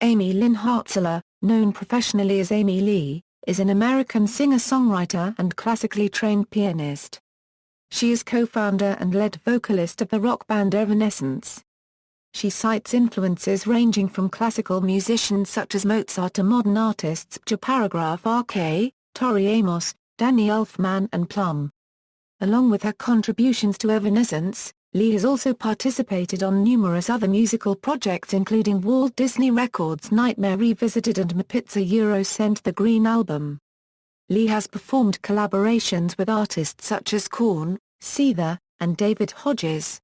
Amy Lynn Hartzler, known professionally as Amy Lee, is an American singer-songwriter and classically trained pianist. She is co-founder and lead vocalist of the rock band Evanescence. She cites influences ranging from classical musicians such as Mozart to modern artists Paragraph RK, Tori Amos, Elfman and Plumb. Along with her contributions to Evanescence, Lee has also participated on numerous other musical projects including Walt Disney Records' Nightmare Revisited and Muppets' Sent the Green Album. Lee has performed collaborations with artists such as Korn, Seether, and David Hodges.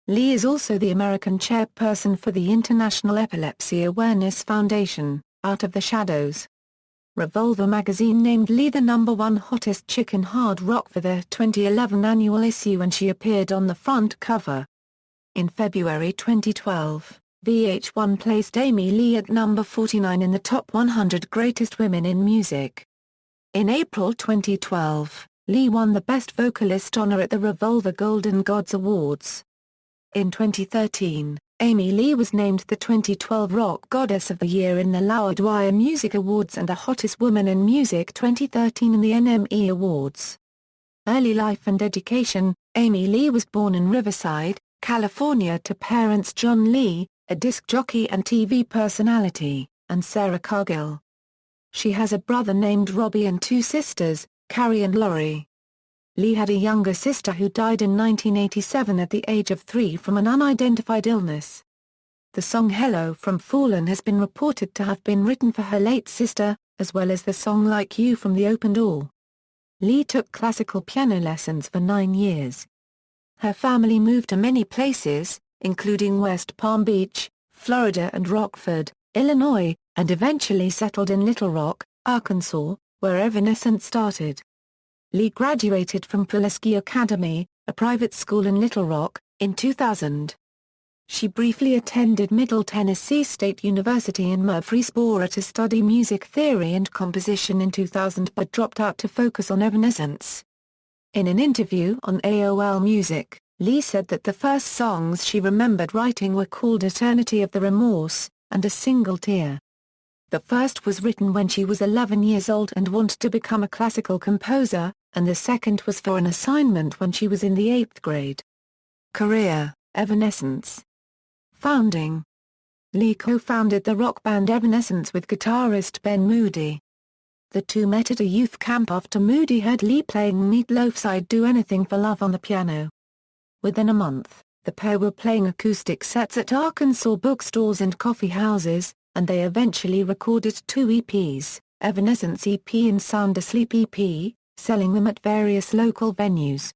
Lee is also the American chairperson for the International Epilepsy Awareness Foundation, Out of the Shadows. Revolver Magazine named Lee the #1 hottest chick in hard rock for their 2011 annual issue and she appeared on the front cover. In February 2012, VH1 placed Amy Lee at number 49 in the top 100 greatest women in music. In April 2012, Lee won the Best Vocalist honor at the Revolver Golden Gods Awards. In 2013, Amy Lee was named the 2012 Rock Goddess of the Year in the Loudwire Music Awards and the Hottest Woman in Music 2013 in the NME Awards. Early life and education: Amy Lee was born in Riverside, California to parents John Lee, a disc jockey and TV personality, and Sarah Cargill. She has a brother named Robbie and two sisters, Carrie and Lori. Lee had a younger sister who died in 1987 at the age of 3 from an unidentified illness. The song Hello from Fallen has been reported to have been written for her late sister, as well as the song Like You from The Open Door. Lee took classical piano lessons for 9 years. Her family moved to many places, including West Palm Beach, Florida and Rockford, Illinois, and eventually settled in Little Rock, Arkansas, where Evanescence started. Lee graduated from Pulaski Academy, a private school in Little Rock, in 2000. She briefly attended Middle Tennessee State University in Murfreesboro to study music theory and composition in 2000 but dropped out to focus on Evanescence. In an interview on AOL Music, Lee said that the first songs she remembered writing were called Eternity of the Remorse, and A Single Tear. The first was written when she was 11 years old and wanted to become a classical composer, and the second was for an assignment when she was in the 8th grade. Career: Evanescence. Founding: Lee co-founded the rock band Evanescence with guitarist Ben Moody. The two met at a youth camp after Moody heard Lee playing Meat Loaf's I'd Do Anything for Love on the piano. Within a month, the pair were playing acoustic sets at Arkansas bookstores and coffee houses, and they eventually recorded 2 EPs, Evanescence EP and Sound Asleep EP, selling them at various local venues.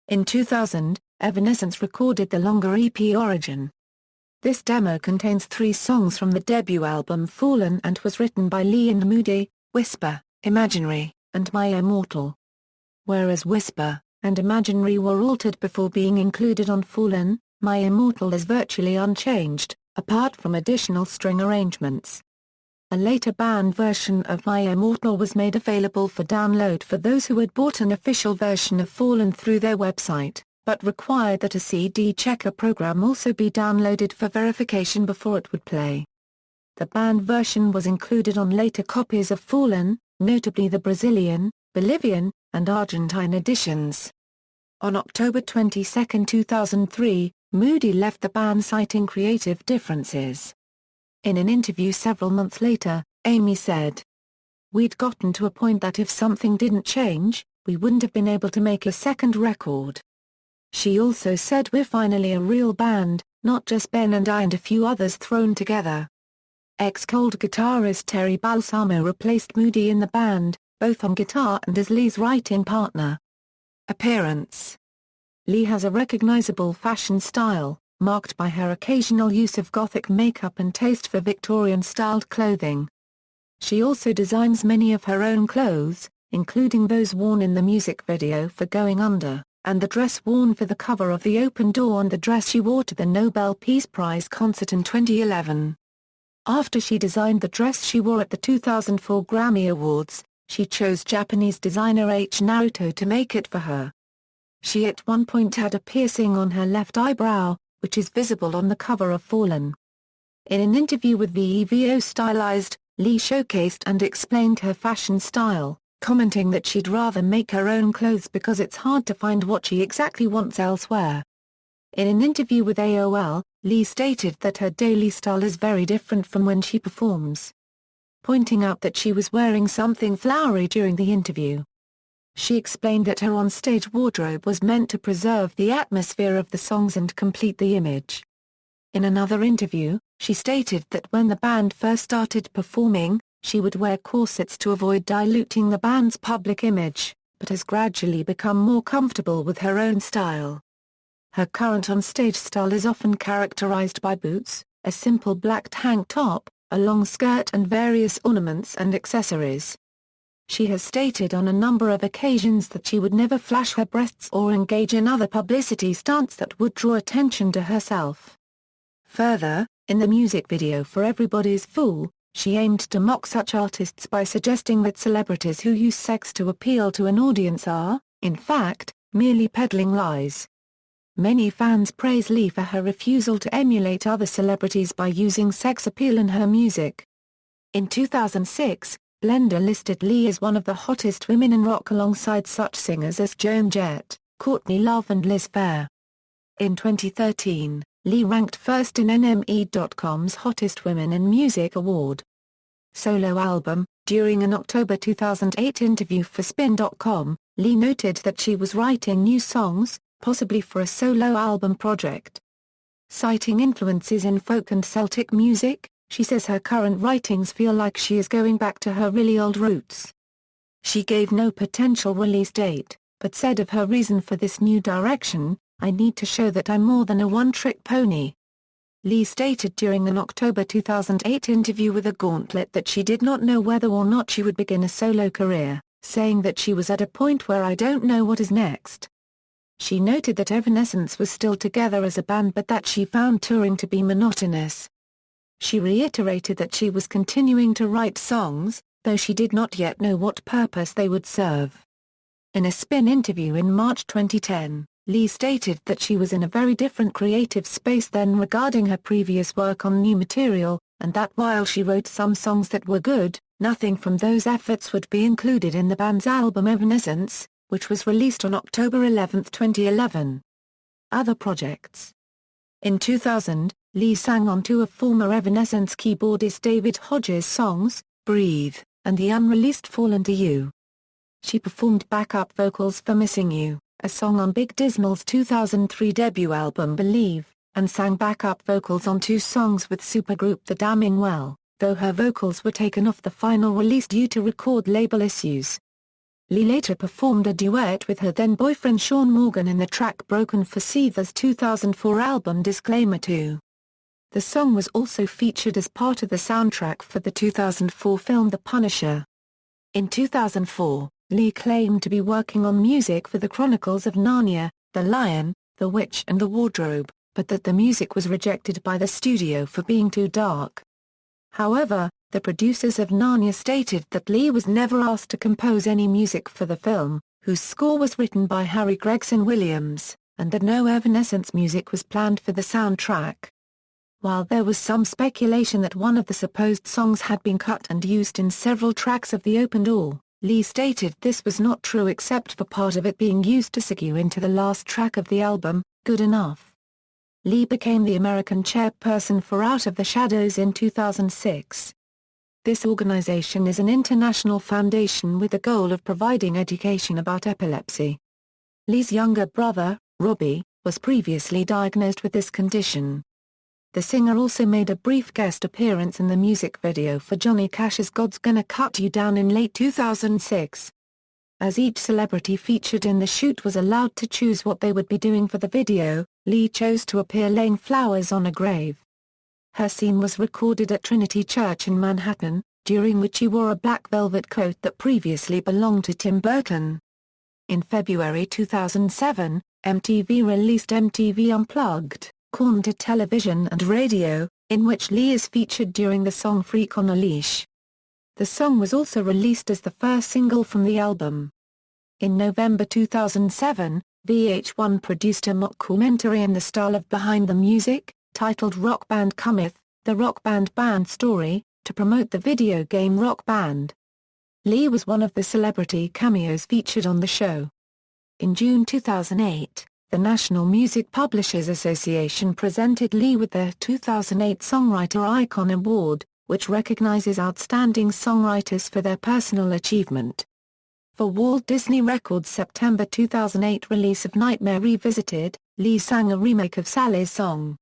In 2000, Evanescence recorded the longer EP Origin. This demo contains 3 songs from the debut album Fallen and was written by Lee and Moody: Whisper, Imaginary, and My Immortal. Whereas Whisper and Imaginary were altered before being included on Fallen, My Immortal is virtually unchanged, apart from additional string arrangements. A later band version of My Immortal was made available for download for those who had bought an official version of Fallen through their website, but required that a CD checker program also be downloaded for verification before it would play. The band version was included on later copies of Fallen, notably the Brazilian, Bolivian, and Argentine editions. On October 22, 2003, Moody left the band citing creative differences. In an interview several months later, Amy said, "We'd gotten to a point that if something didn't change, we wouldn't have been able to make a second record." She also said, "We're finally a real band, not just Ben and I and a few others thrown together." Ex-Cold guitarist Terry Balsamo replaced Moody in the band, both on guitar and as Lee's writing partner. Appearance: Lee has a recognizable fashion style, marked by her occasional use of gothic makeup and taste for Victorian-styled clothing. She also designs many of her own clothes, including those worn in the music video for Going Under, and the dress worn for the cover of The Open Door and the dress she wore to the Nobel Peace Prize concert in 2011. After she designed the dress she wore at the 2004 Grammy Awards, she chose Japanese designer H. Naruto to make it for her. She at one point had a piercing on her left eyebrow, which is visible on the cover of Fallen. In an interview with VEVO Stylized, Lee showcased and explained her fashion style, commenting that she'd rather make her own clothes because it's hard to find what she exactly wants elsewhere. In an interview with AOL, Lee stated that her daily style is very different from when she performs, pointing out that she was wearing something flowery during the interview. She explained that her onstage wardrobe was meant to preserve the atmosphere of the songs and complete the image. In another interview, she stated that when the band first started performing, she would wear corsets to avoid diluting the band's public image, but has gradually become more comfortable with her own style. Her current onstage style is often characterized by boots, a simple black tank top, a long skirt and various ornaments and accessories. She has stated on a number of occasions that she would never flash her breasts or engage in other publicity stunts that would draw attention to herself. Further, in the music video for Everybody's Fool, she aimed to mock such artists by suggesting that celebrities who use sex to appeal to an audience are, in fact, merely peddling lies. Many fans praise Lee for her refusal to emulate other celebrities by using sex appeal in her music. In 2006, Blender listed Lee as one of the hottest women in rock alongside such singers as Joan Jett, Courtney Love and Liz Phair. In 2013, Lee ranked first in NME.com's Hottest Women in Music award. Solo album. During an October 2008 interview for Spin.com, Lee noted that she was writing new songs, possibly for a solo album project. Citing influences in folk and Celtic music, she says her current writings feel like she is going back to her really old roots. She gave no potential release date, but said of her reason for this new direction, "I need to show that I'm more than a one-trick pony." Lee stated during an October 2008 interview with The Gauntlet that she did not know whether or not she would begin a solo career, saying that she was at a point where "I don't know what is next." She noted that Evanescence was still together as a band but that she found touring to be monotonous. She reiterated that she was continuing to write songs, though she did not yet know what purpose they would serve. In a Spin interview in March 2010, Lee stated that she was in a very different creative space then regarding her previous work on new material, and that while she wrote some songs that were good, nothing from those efforts would be included in the band's album Evanescence, which was released on October 11, 2011. Other projects. In 2000, Lee sang on two of former Evanescence keyboardist David Hodges' songs, Breathe, and the unreleased Fall Into You. She performed backup vocals for Missing You, a song on Big Dismal's 2003 debut album Believe, and sang backup vocals on two songs with supergroup The Damning Well, though her vocals were taken off the final release due to record label issues. Lee later performed a duet with her then-boyfriend Sean Morgan in the track Broken for Seether's 2004 album Disclaimer 2. The song was also featured as part of the soundtrack for the 2004 film The Punisher. In 2004, Lee claimed to be working on music for the Chronicles of Narnia, The Lion, the Witch and the Wardrobe, but that the music was rejected by the studio for being too dark. However, the producers of Narnia stated that Lee was never asked to compose any music for the film, whose score was written by Harry Gregson Williams, and that no Evanescence music was planned for the soundtrack. While there was some speculation that one of the supposed songs had been cut and used in several tracks of The Open Door, Lee stated this was not true except for part of it being used to segue into the last track of the album, Good Enough. Lee became the American chairperson for Out of the Shadows in 2006. This organization is an international foundation with the goal of providing education about epilepsy. Lee's younger brother, Robbie, was previously diagnosed with this condition. The singer also made a brief guest appearance in the music video for Johnny Cash's God's Gonna Cut You Down in late 2006. As each celebrity featured in the shoot was allowed to choose what they would be doing for the video, Lee chose to appear laying flowers on a grave. Her scene was recorded at Trinity Church in Manhattan, during which she wore a black velvet coat that previously belonged to Tim Burton. In February 2007, MTV released MTV Unplugged, Korn to television and radio, in which Lee is featured during the song Freak on a Leash. The song was also released as the first single from the album. In November 2007, VH1 produced a mockumentary in the style of Behind the Music, titled Rock Band Cometh, The Rock Band Story, to promote the video game Rock Band. Lee was one of the celebrity cameos featured on the show. In June 2008, the National Music Publishers Association presented Lee with the 2008 Songwriter Icon Award, which recognizes outstanding songwriters for their personal achievement. For Walt Disney Records' September 2008 release of Nightmare Revisited, Lee sang a remake of Sally's song.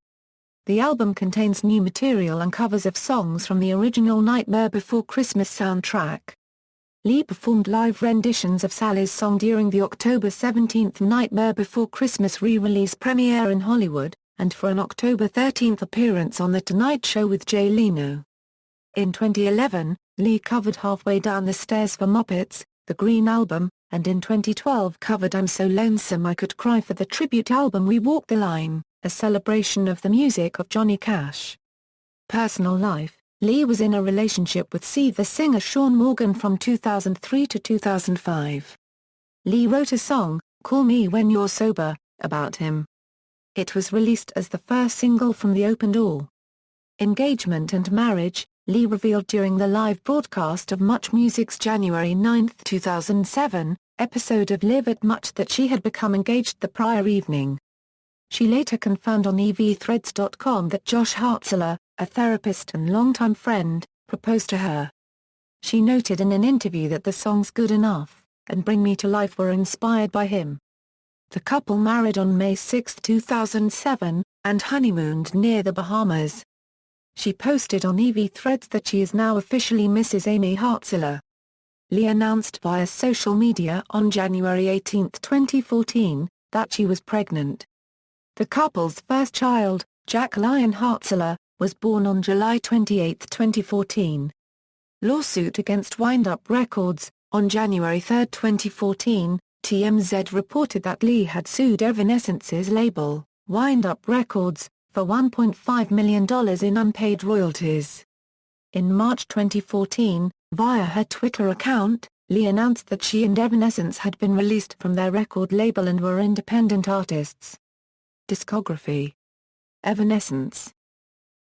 The album contains new material and covers of songs from the original Nightmare Before Christmas soundtrack. Lee performed live renditions of Sally's song during the October 17 Nightmare Before Christmas re-release premiere in Hollywood, and for an October 13 appearance on The Tonight Show with Jay Leno. In 2011, Lee covered Halfway Down the Stairs for Muppets, The Green Album, and in 2012 covered I'm So Lonesome I Could Cry for the tribute album We Walk the Line, a celebration of the music of Johnny Cash. Personal life: Lee was in a relationship with Seether singer Sean Morgan from 2003 to 2005. Lee wrote a song, Call Me When You're Sober, about him. It was released as the first single from the Open Door. Engagement and marriage: Lee revealed during the live broadcast of Much Music's January 9, 2007, episode of Live at Much that she had become engaged the prior evening. She later confirmed on evthreads.com that Josh Hartzler, a therapist and longtime friend, proposed to her. She noted in an interview that the songs Good Enough and Bring Me to Life were inspired by him. The couple married on May 6, 2007, and honeymooned near the Bahamas. She posted on EV Threads that she is now officially Mrs. Amy Hartzler. Lee announced via social media on January 18, 2014, that she was pregnant. The couple's first child, Jack Lyon Hartzler, was born on July 28, 2014. Lawsuit against Wind Up Records: on January 3, 2014, TMZ reported that Lee had sued Evanescence's label, Wind Up Records, for $1.5 million in unpaid royalties. In March 2014, via her Twitter account, Lee announced that she and Evanescence had been released from their record label and were independent artists. Discography: Evanescence,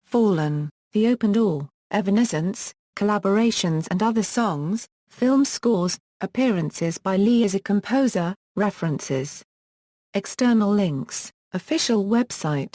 Fallen, The Open Door, Evanescence, collaborations and other songs, film scores, appearances by Lee as a composer, references. External links: official website.